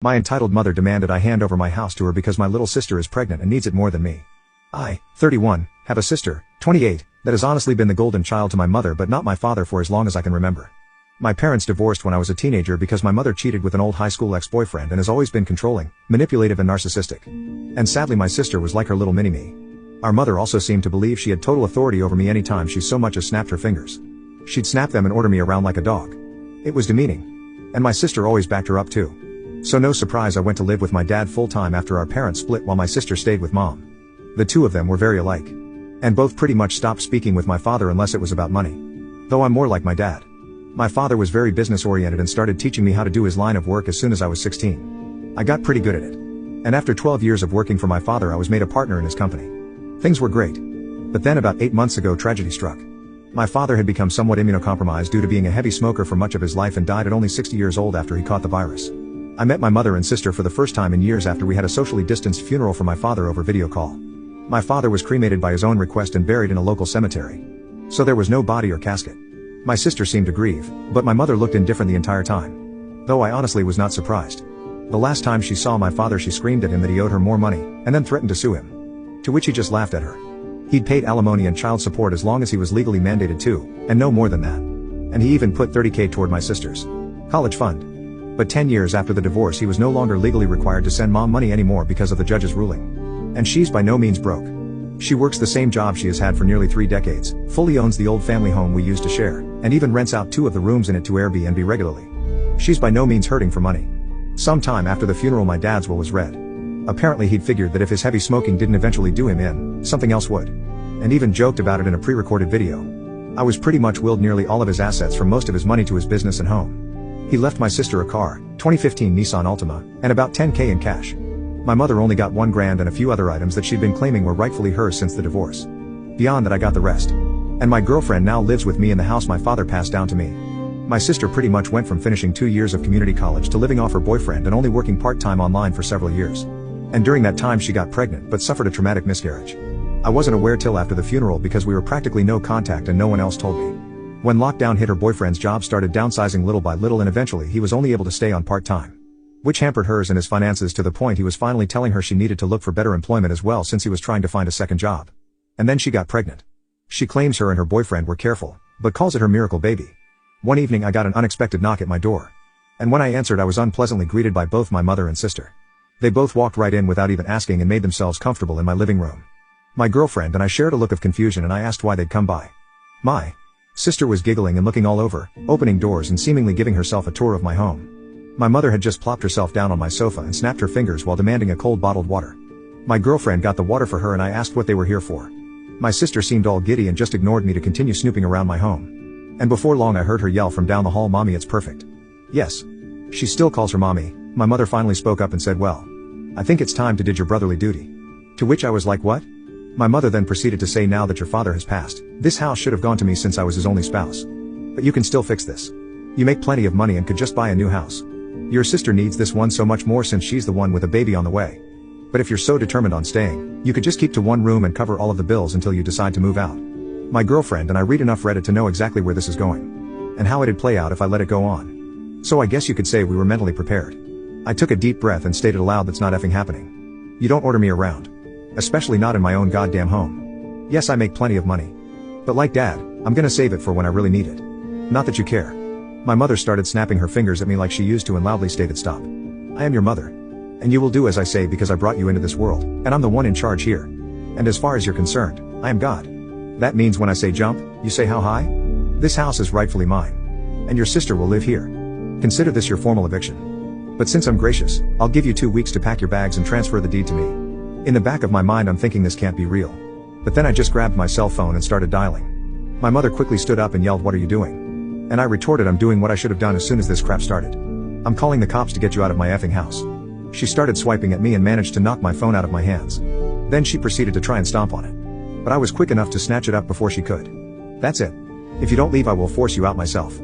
My entitled mother demanded I hand over my house to her because my little sister is pregnant and needs it more than me. I, 31, have a sister, 28, that has honestly been the golden child to my mother but not my father for as long as I can remember. My parents divorced when I was a teenager because my mother cheated with an old high school ex-boyfriend and has always been controlling, manipulative and narcissistic. And sadly my sister was like her little mini-me. Our mother also seemed to believe she had total authority over me anytime she so much as snapped her fingers. She'd snap them and order me around like a dog. It was demeaning. And my sister always backed her up too. So no surprise I went to live with my dad full-time after our parents split while my sister stayed with mom. The two of them were very alike. And both pretty much stopped speaking with my father unless it was about money. Though I'm more like my dad. My father was very business-oriented and started teaching me how to do his line of work as soon as I was 16. I got pretty good at it. And after 12 years of working for my father I was made a partner in his company. Things were great. But then about 8 months ago tragedy struck. My father had become somewhat immunocompromised due to being a heavy smoker for much of his life and died at only 60 years old after he caught the virus. I met my mother and sister for the first time in years after we had a socially distanced funeral for my father over video call. My father was cremated by his own request and buried in a local cemetery. So there was no body or casket. My sister seemed to grieve, but my mother looked indifferent the entire time. Though I honestly was not surprised. The last time she saw my father she screamed at him that he owed her more money, and then threatened to sue him. To which he just laughed at her. He'd paid alimony and child support as long as he was legally mandated to, and no more than that. And he even put $30,000 toward my sister's college fund. But 10 years after the divorce he was no longer legally required to send mom money anymore because of the judge's ruling. And she's by no means broke. She works the same job she has had for nearly 3 decades, fully owns the old family home we used to share, and even rents out 2 of the rooms in it to Airbnb regularly. She's by no means hurting for money. Sometime after the funeral my dad's will was read. Apparently he'd figured that if his heavy smoking didn't eventually do him in, something else would. And even joked about it in a pre-recorded video. I was pretty much willed nearly all of his assets from most of his money to his business and home. He left my sister a car, 2015 Nissan Altima, and about $10,000 in cash. My mother only got $1,000 and a few other items that she'd been claiming were rightfully hers since the divorce. Beyond that I got the rest. And my girlfriend now lives with me in the house my father passed down to me. My sister pretty much went from finishing 2 years of community college to living off her boyfriend and only working part-time online for several years. And during that time she got pregnant but suffered a traumatic miscarriage. I wasn't aware till after the funeral because we were practically no contact and no one else told me. When lockdown hit her boyfriend's job started downsizing little by little and eventually he was only able to stay on part-time. Which hampered hers and his finances to the point he was finally telling her she needed to look for better employment as well since he was trying to find a second job. And then she got pregnant. She claims her and her boyfriend were careful, but calls it her miracle baby. One evening I got an unexpected knock at my door. And when I answered I was unpleasantly greeted by both my mother and sister. They both walked right in without even asking and made themselves comfortable in my living room. My girlfriend and I shared a look of confusion and I asked why they'd come by. My sister was giggling and looking all over, opening doors and seemingly giving herself a tour of my home. My mother had just plopped herself down on my sofa and snapped her fingers while demanding a cold bottled water. My girlfriend got the water for her and I asked what they were here for. My sister seemed all giddy and just ignored me to continue snooping around my home. And before long I heard her yell from down the hall, "Mommy, it's perfect." Yes. She still calls her mommy. My mother finally spoke up and said, "Well, I think it's time to do your brotherly duty." To which I was like, "What?" My mother then proceeded to say, "Now that your father has passed, this house should have gone to me since I was his only spouse. But you can still fix this. You make plenty of money and could just buy a new house. Your sister needs this one so much more since she's the one with a baby on the way. But if you're so determined on staying, you could just keep to one room and cover all of the bills until you decide to move out." My girlfriend and I read enough Reddit to know exactly where this is going. And how it'd play out if I let it go on. So I guess you could say we were mentally prepared. I took a deep breath and stated aloud, "That's not effing happening. You don't order me around. Especially not in my own goddamn home. Yes, I make plenty of money. But like Dad, I'm gonna save it for when I really need it. Not that you care." My mother started snapping her fingers at me like she used to and loudly stated, "Stop. I am your mother. And you will do as I say because I brought you into this world, and I'm the one in charge here. And as far as you're concerned, I am God. That means when I say jump, you say how high? This house is rightfully mine. And your sister will live here. Consider this your formal eviction. But since I'm gracious, I'll give you 2 weeks to pack your bags and transfer the deed to me." In the back of my mind I'm thinking this can't be real. But then I just grabbed my cell phone and started dialing. My mother quickly stood up and yelled, "What are you doing?" And I retorted, "I'm doing what I should have done as soon as this crap started. I'm calling the cops to get you out of my effing house." She started swiping at me and managed to knock my phone out of my hands. Then she proceeded to try and stomp on it. But I was quick enough to snatch it up before she could. "That's it. If you don't leave I will force you out myself."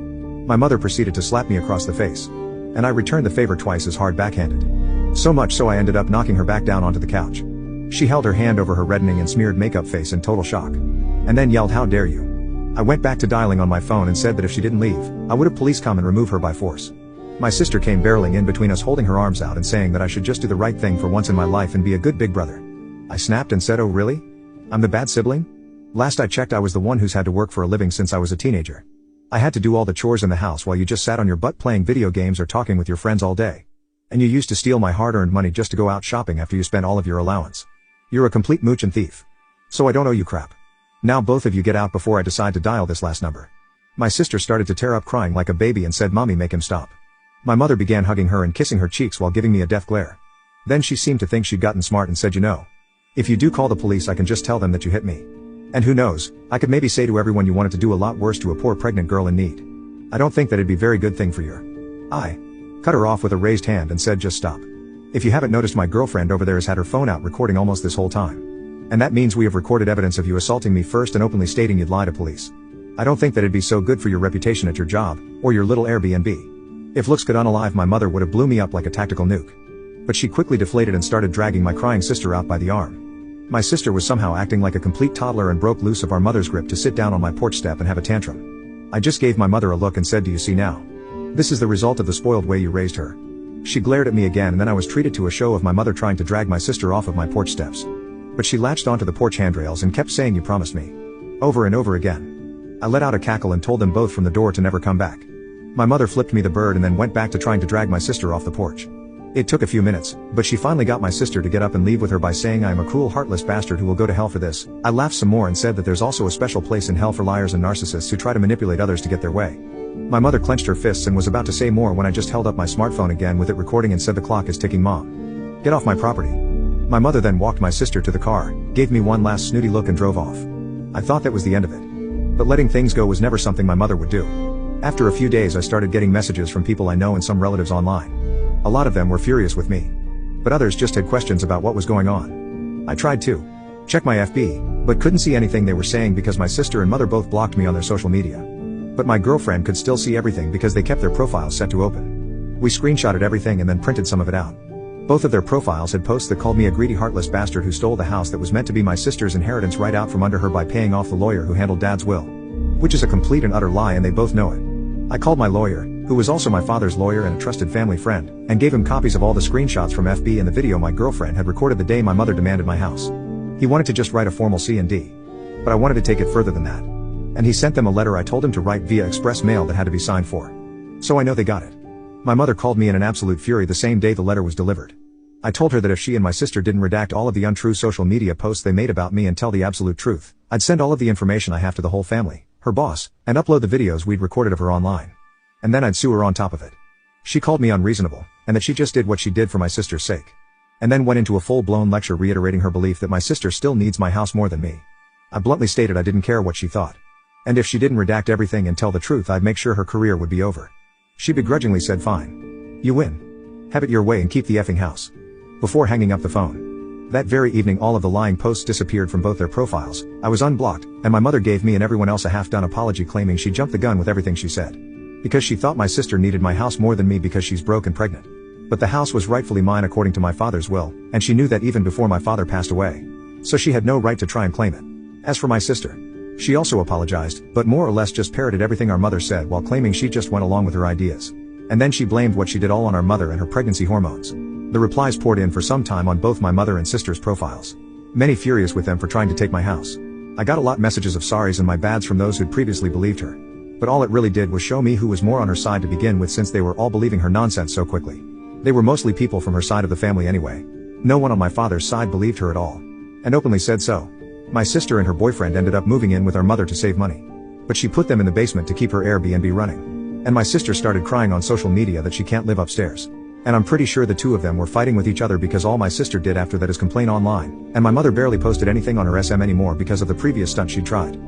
My mother proceeded to slap me across the face. And I returned the favor twice as hard backhanded. So much so I ended up knocking her back down onto the couch. She held her hand over her reddening and smeared makeup face in total shock. And then yelled, "How dare you!" I went back to dialing on my phone and said that if she didn't leave, I would have police come and remove her by force. My sister came barreling in between us, holding her arms out and saying that I should just do the right thing for once in my life and be a good big brother. I snapped and said, "Oh really? I'm the bad sibling? Last I checked I was the one who's had to work for a living since I was a teenager. I had to do all the chores in the house while you just sat on your butt playing video games or talking with your friends all day. And you used to steal my hard-earned money just to go out shopping after you spent all of your allowance. You're a complete mooch and thief. So I don't owe you crap. Now both of you get out before I decide to dial this last number." My sister started to tear up, crying like a baby, and said, "Mommy, make him stop." My mother began hugging her and kissing her cheeks while giving me a death glare. Then she seemed to think she'd gotten smart and said, "You know, if you do call the police I can just tell them that you hit me. And who knows, I could maybe say to everyone you wanted to do a lot worse to a poor pregnant girl in need. I don't think that'd be a very good thing for your..." I cut her off with a raised hand and said, "Just stop. If you haven't noticed, my girlfriend over there has had her phone out recording almost this whole time. And that means we have recorded evidence of you assaulting me first and openly stating you'd lie to police. I don't think that'd be so good for your reputation at your job, or your little Airbnb. If looks could unalive, my mother would have blew me up like a tactical nuke." But she quickly deflated and started dragging my crying sister out by the arm. My sister was somehow acting like a complete toddler and broke loose of our mother's grip to sit down on my porch step and have a tantrum. I just gave my mother a look and said, "Do you see now? This is the result of the spoiled way you raised her." She glared at me again, and then I was treated to a show of my mother trying to drag my sister off of my porch steps. But she latched onto the porch handrails and kept saying, "You promised me," over and over again. I let out a cackle and told them both from the door to never come back. My mother flipped me the bird and then went back to trying to drag my sister off the porch. It took a few minutes, but she finally got my sister to get up and leave with her by saying, "I am a cruel, heartless bastard who will go to hell for this." I laughed some more and said that there's also a special place in hell for liars and narcissists who try to manipulate others to get their way. My mother clenched her fists and was about to say more when I just held up my smartphone again with it recording and said, "The clock is ticking, Mom. Get off my property." My mother then walked my sister to the car, gave me one last snooty look and drove off. I thought that was the end of it. But letting things go was never something my mother would do. After a few days I started getting messages from people I know and some relatives online. A lot of them were furious with me. But others just had questions about what was going on. I tried to check my FB, but couldn't see anything they were saying because my sister and mother both blocked me on their social media. But my girlfriend could still see everything because they kept their profiles set to open. We screenshotted everything and then printed some of it out. Both of their profiles had posts that called me a greedy, heartless bastard who stole the house that was meant to be my sister's inheritance right out from under her by paying off the lawyer who handled Dad's will. Which is a complete and utter lie, and they both know it. I called my lawyer, who was also my father's lawyer and a trusted family friend, and gave him copies of all the screenshots from FB and the video my girlfriend had recorded the day my mother demanded my house. He wanted to just write a formal C&D. But I wanted to take it further than that. And he sent them a letter I told him to write via express mail that had to be signed for. So I know they got it. My mother called me in an absolute fury the same day the letter was delivered. I told her that if she and my sister didn't redact all of the untrue social media posts they made about me and tell the absolute truth, I'd send all of the information I have to the whole family, her boss, and upload the videos we'd recorded of her online. And then I'd sue her on top of it. She called me unreasonable, and that she just did what she did for my sister's sake. And then went into a full-blown lecture reiterating her belief that my sister still needs my house more than me. I bluntly stated I didn't care what she thought. And if she didn't redact everything and tell the truth, I'd make sure her career would be over. She begrudgingly said, "Fine. You win. Have it your way and keep the effing house." Before hanging up the phone. That very evening all of the lying posts disappeared from both their profiles, I was unblocked, and my mother gave me and everyone else a half-done apology claiming she jumped the gun with everything she said. Because she thought my sister needed my house more than me because she's broke and pregnant. But the house was rightfully mine according to my father's will, and she knew that even before my father passed away. So she had no right to try and claim it. As for my sister, she also apologized, but more or less just parroted everything our mother said while claiming she just went along with her ideas. And then she blamed what she did all on our mother and her pregnancy hormones. The replies poured in for some time on both my mother and sister's profiles. Many furious with them for trying to take my house. I got a lot messages of sorries and my bads from those who'd previously believed her. But all it really did was show me who was more on her side to begin with, since they were all believing her nonsense so quickly. They were mostly people from her side of the family anyway. No one on my father's side believed her at all. And openly said so. My sister and her boyfriend ended up moving in with our mother to save money. But she put them in the basement to keep her Airbnb running. And my sister started crying on social media that she can't live upstairs. And I'm pretty sure the two of them were fighting with each other because all my sister did after that is complain online, and my mother barely posted anything on her SM anymore because of the previous stunt she'd tried.